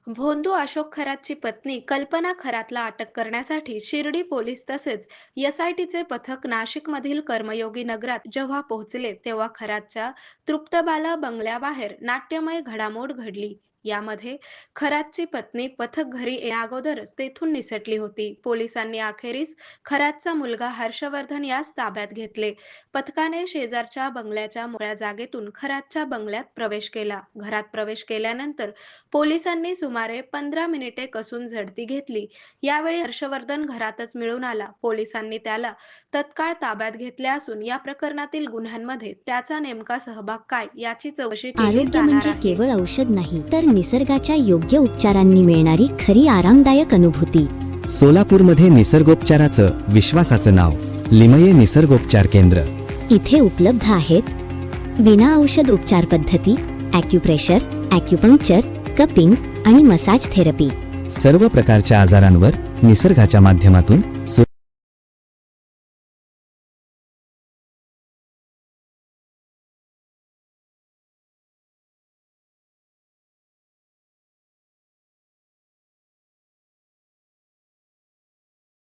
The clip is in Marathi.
भोंदू अशोक खरातची पत्नी कल्पना खरातला अटक करण्यासाठी शिर्डी पोलीस तसेच एसआयटीचे पथक नाशिकमधील कर्मयोगी नगरात जेव्हा पोहोचले तेव्हा खरातच्या तृप्तबाला बंगल्याबाहेर नाट्यमय घडामोड घडली. यामध्ये खरातची पत्नी पथक घरी येण्याअगोदरच तेथून निसटली होती. पोलिसांनी अखेरीस खरातचा मुलगा हर्षवर्धन यास ताब्यात घेतले. पथकाने शेजारच्या बंगल्याच्या मोकळ्या जागेतून खरातच्या बंगल्यात प्रवेश केला. घरात प्रवेश केल्यानंतर पोलिसांनी सुमारे 15 मिनिटे कसून झडती घेतली. यावेळी हर्षवर्धन घरातच मिळून आला. पोलिसांनी त्याला तत्काळ ताब्यात घेतले असून या प्रकरणातील गुन्ह्यांमध्ये त्याचा नेमका सहभाग काय याची चौकशी केली आरोग्य जाणार म्हणजे आहे. केवळ औषध नाही, तर निसर्गाच्या योग्य उपचारांनी मिळणारी खरी आरामदायक अनुभूती. सोलापूरमध्ये निसर्गोपचाराचं विश्वासाचं नाव लिमये निसर्गोपचार केंद्र. इथे उपलब्ध आहेत विना औषध उपचार पद्धती, ॲक्युप्रेशर, ॲक्युपंक्चर, कपिंग आणि मसाज थेरपी. सर्व प्रकारच्या आजारांवर निसर्गाच्या माध्यमातून